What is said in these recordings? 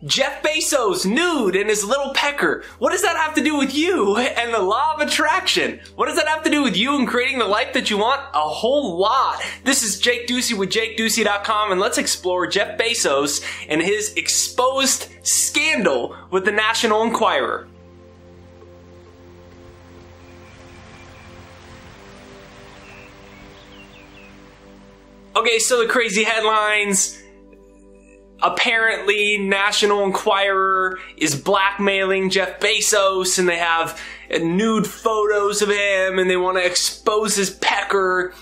Jeff Bezos nude and his little pecker. What does that have to do with you and the law of attraction? What does that have to do with you and creating the life that you want? A whole lot. This is Jake Ducey with JakeDucey.com, and let's explore Jeff Bezos and his exposed scandal with the National Enquirer. Okay, so the crazy headlines. Apparently, National Enquirer is blackmailing Jeff Bezos, and they have nude photos of him, and they want to expose his pecker.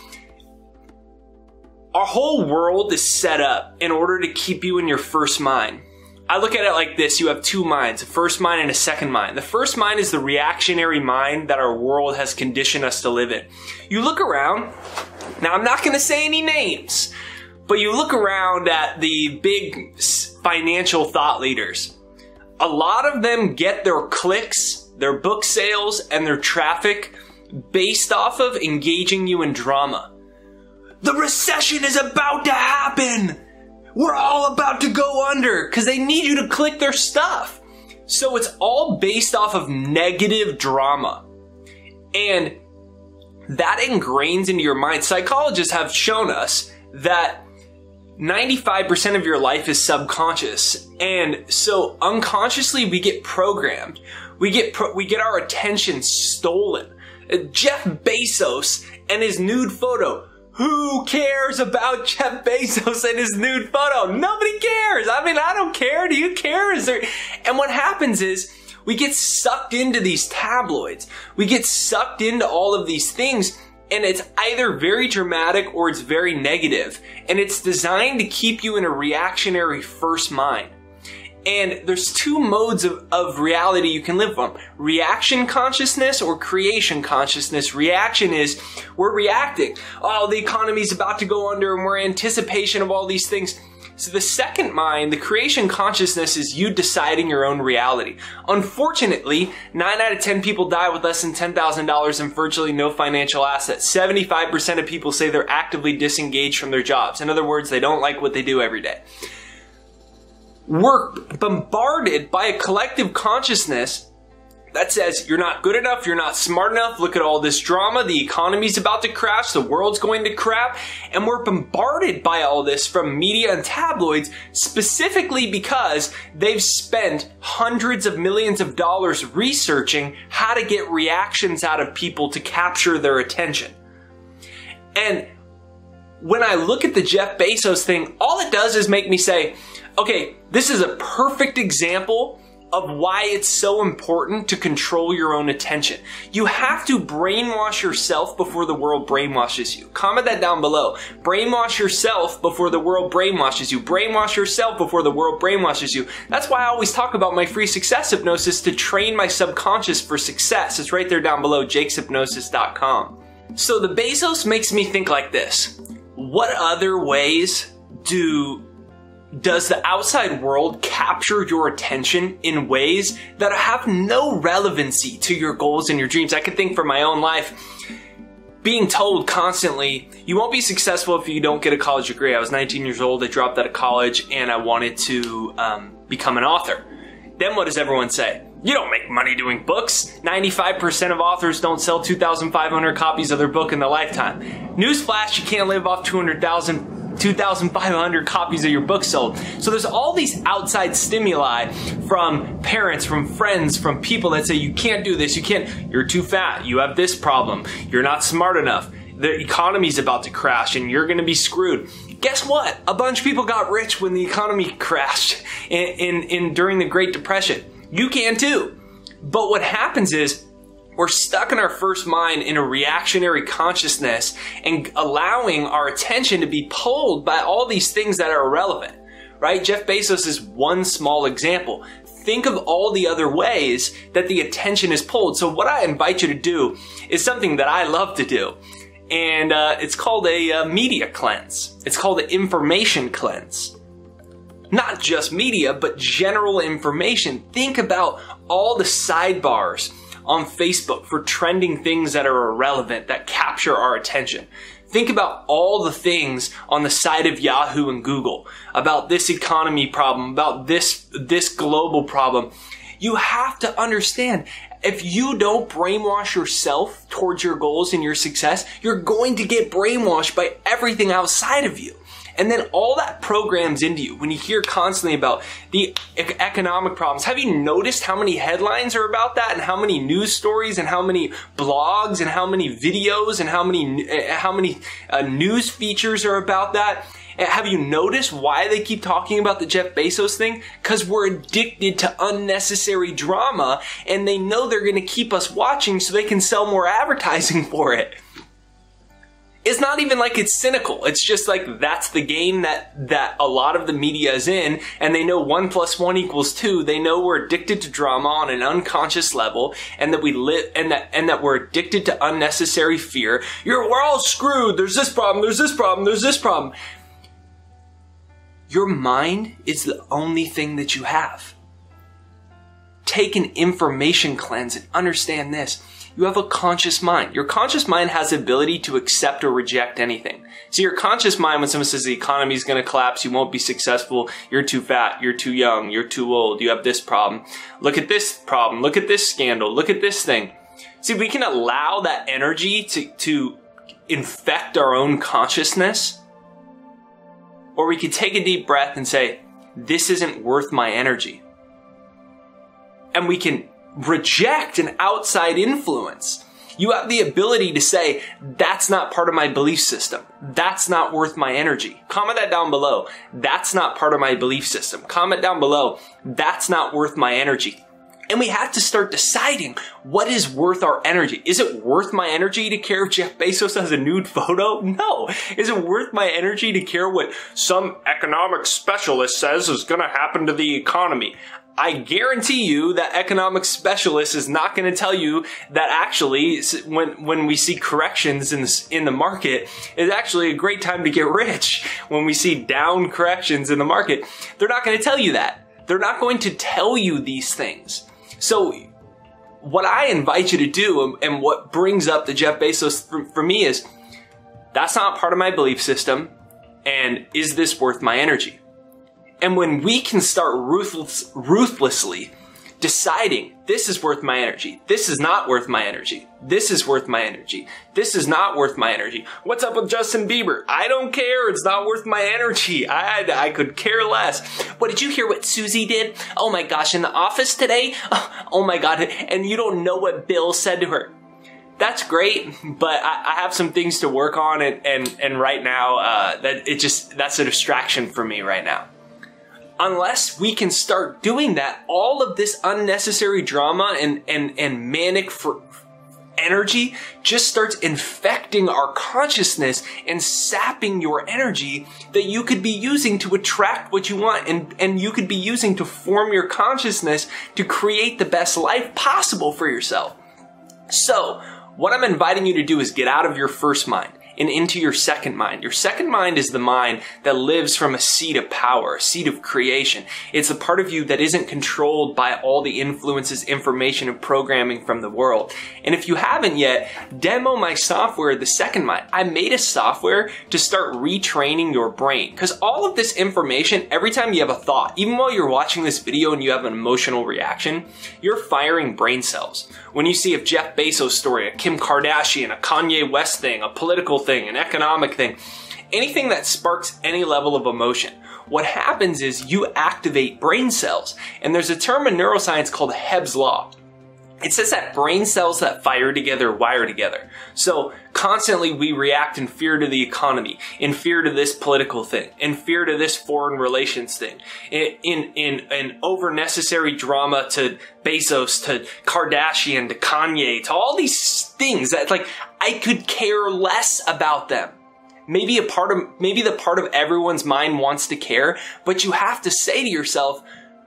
Our whole world is set up in order to keep you in your first mind. I look at it like this. You have two minds, a first mind and a second mind. The first mind is the reactionary mind that our world has conditioned us to live in. You look around. Now, I'm not going to say any names, but you look around at the big financial thought leaders. A lot of them get their clicks, their book sales, and their traffic based off of engaging you in drama. The recession is about to happen. We're all about to go under, because they need you to click their stuff. So it's all based off of negative drama. And that ingrains into your mind. Psychologists have shown us that 95% of your life is subconscious. And so unconsciously we get programmed. We get our attention stolen. Jeff Bezos and his nude photo. Who cares about Jeff Bezos and his nude photo? Nobody cares. I mean, I don't care. Do you care? And what happens is we get sucked into these tabloids. We get sucked into all of these things, and it's either very dramatic or it's very negative. And it's designed to keep you in a reactionary first mind. And there's two modes of reality you can live on. Reaction consciousness or creation consciousness. Reaction is we're reacting. Oh, the economy's about to go under and we're in anticipation of all these things. So the second mind, the creation consciousness, is you deciding your own reality. Unfortunately, 9 out of 10 people die with less than $10,000 and virtually no financial assets. 75% of people say they're actively disengaged from their jobs. In other words, they don't like what they do every day. We're bombarded by a collective consciousness that says you're not good enough, you're not smart enough, look at all this drama, the economy's about to crash, the world's going to crap, and we're bombarded by all this from media and tabloids specifically because they've spent hundreds of millions of dollars researching how to get reactions out of people to capture their attention. And when I look at the Jeff Bezos thing, all it does is make me say, okay, this is a perfect example of why it's so important to control your own attention. You have to brainwash yourself before the world brainwashes you. Comment that down below. Brainwash yourself before the world brainwashes you. Brainwash yourself before the world brainwashes you. That's why I always talk about my free success hypnosis to train my subconscious for success. It's right there down below, jakeshypnosis.com. So the Bezos makes me think like this. What other ways does the outside world capture your attention in ways that have no relevancy to your goals and your dreams? I can think from my own life, being told constantly, you won't be successful if you don't get a college degree. I was 19 years old, I dropped out of college, and I wanted to become an author. Then what does everyone say? You don't make money doing books. 95% of authors don't sell 2,500 copies of their book in their lifetime. Newsflash, you can't live off 2,500 copies of your book sold. So there's all these outside stimuli from parents, from friends, from people that say you can't do this, you're too fat, you have this problem, you're not smart enough, the economy's about to crash and you're gonna be screwed. Guess what? A bunch of people got rich when the economy crashed during the Great Depression. You can too. But what happens is we're stuck in our first mind in a reactionary consciousness and allowing our attention to be pulled by all these things that are irrelevant, right? Jeff Bezos is one small example. Think of all the other ways that the attention is pulled. So what I invite you to do is something that I love to do. And it's called a media cleanse. It's called an information cleanse. Not just media, but general information. Think about all the sidebars on Facebook for trending things that are irrelevant, that capture our attention. Think about all the things on the side of Yahoo and Google about this economy problem, about this global problem. You have to understand, if you don't brainwash yourself towards your goals and your success, you're going to get brainwashed by everything outside of you. And then all that programs into you. When you hear constantly about the economic problems, have you noticed how many headlines are about that, and how many news stories, and how many blogs, and how many videos, and how many news features are about that? And have you noticed why they keep talking about the Jeff Bezos thing? Because we're addicted to unnecessary drama, and they know they're going to keep us watching so they can sell more advertising for it. It's not even like it's cynical. It's just like that's the game that a lot of the media is in, and they know 1 + 1 = 2. They know we're addicted to drama on an unconscious level, and that we live and that we're addicted to unnecessary fear. We're all screwed. There's this problem. There's this problem. There's this problem. Your mind is the only thing that you have. Take an information cleanse and understand this. You have a conscious mind. Your conscious mind has the ability to accept or reject anything. So your conscious mind, when someone says the economy is going to collapse, you won't be successful, you're too fat, you're too young, you're too old, you have this problem. Look at this problem, look at this scandal, look at this thing. See, we can allow that energy to infect our own consciousness, or we could take a deep breath and say, this isn't worth my energy. And we can reject an outside influence. You have the ability to say, that's not part of my belief system. That's not worth my energy. Comment that down below. That's not part of my belief system. Comment down below. That's not worth my energy. And we have to start deciding what is worth our energy. Is it worth my energy to care if Jeff Bezos has a nude photo? No. Is it worth my energy to care what some economic specialist says is going to happen to the economy? I guarantee you that economic specialist is not going to tell you that actually when we see corrections in the market, it's actually a great time to get rich. When we see down corrections in the market, they're not going to tell you that. They're not going to tell you these things. So what I invite you to do, and what brings up the Jeff Bezos for me, is that's not part of my belief system, and is this worth my energy? And when we can start ruthlessly deciding, this is worth my energy, this is not worth my energy, this is worth my energy, this is not worth my energy. What's up with Justin Bieber? I don't care, it's not worth my energy. I could care less. What, did you hear what Susie did? Oh my gosh, in the office today? Oh my God, and you don't know what Bill said to her. That's great, but I have some things to work on, and right now, that's a distraction for me right now. Unless we can start doing that, all of this unnecessary drama and manic energy just starts infecting our consciousness and sapping your energy that you could be using to attract what you want, and you could be using to form your consciousness to create the best life possible for yourself. So, what I'm inviting you to do is get out of your first mind and into your second mind. Your second mind is the mind that lives from a seat of power, a seat of creation. It's the part of you that isn't controlled by all the influences, information, and programming from the world. And if you haven't yet, demo my software, The Second Mind. I made a software to start retraining your brain. Because all of this information, every time you have a thought, even while you're watching this video and you have an emotional reaction, you're firing brain cells. When you see a Jeff Bezos story, a Kim Kardashian, a Kanye West thing, a political thing, an economic thing, anything that sparks any level of emotion, what happens is you activate brain cells. And there's a term in neuroscience called Hebb's Law. It says that brain cells that fire together wire together. So constantly we react in fear to the economy, in fear to this political thing, in fear to this foreign relations thing, in over necessary drama to Bezos, to Kardashian, to Kanye, to all these things that, like, I could care less about them. Maybe the part of everyone's mind wants to care, but you have to say to yourself,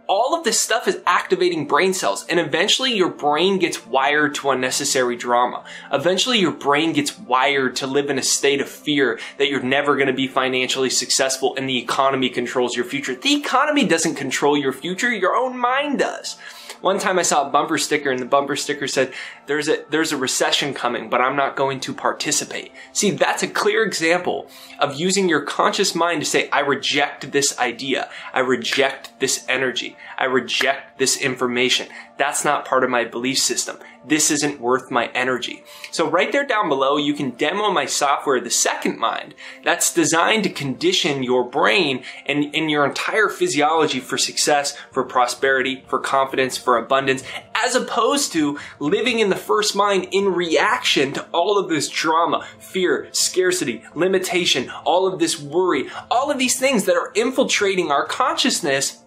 all of this stuff is activating brain cells, and eventually your brain gets wired to unnecessary drama. Eventually your brain gets wired to live in a state of fear that you're never going to be financially successful and the economy controls your future. The economy doesn't control your future, your own mind does. One time I saw a bumper sticker and the bumper sticker said, there's a recession coming, but I'm not going to participate. See, that's a clear example of using your conscious mind to say, I reject this idea. I reject this energy. I reject this information. That's not part of my belief system. This isn't worth my energy. So right there down below, you can demo my software, The Second Mind, that's designed to condition your brain and your entire physiology for success, for prosperity, for confidence, for abundance, as opposed to living in the first mind in reaction to all of this drama, fear, scarcity, limitation, all of this worry, all of these things that are infiltrating our consciousness.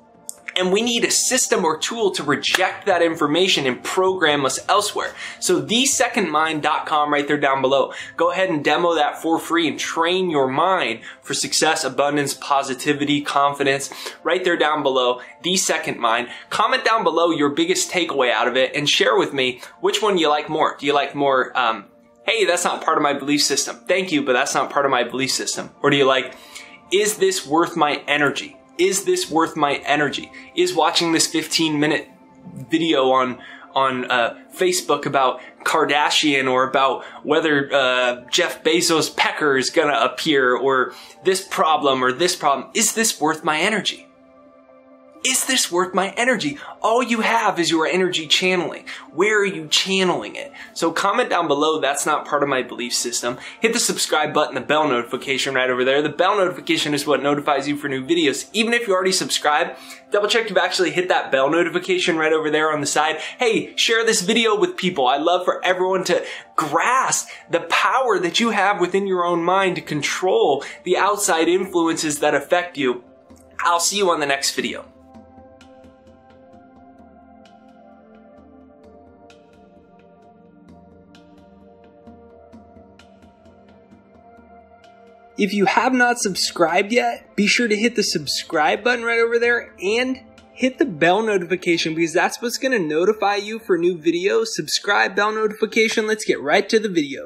And we need a system or tool to reject that information and program us elsewhere. So thesecondmind.com right there down below. Go ahead and demo that for free and train your mind for success, abundance, positivity, confidence. Right there down below, The Second Mind. Comment down below your biggest takeaway out of it and share with me which one you like more. Do you like more, hey, that's not part of my belief system. Thank you, but that's not part of my belief system. Or do you like, is this worth my energy? Is this worth my energy? Is watching this 15-minute video on Facebook about Kardashian or about whether Jeff Bezos' pecker is gonna appear or this problem, is this worth my energy? Is this worth my energy? All you have is your energy channeling. Where are you channeling it? So comment down below, that's not part of my belief system. Hit the subscribe button, the bell notification right over there. The bell notification is what notifies you for new videos. Even if you already subscribed, double check you've actually hit that bell notification right over there on the side. Hey, share this video with people. I love for everyone to grasp the power that you have within your own mind to control the outside influences that affect you. I'll see you on the next video. If you have not subscribed yet, be sure to hit the subscribe button right over there and hit the bell notification because that's what's going to notify you for new videos. Subscribe, bell notification. Let's get right to the video.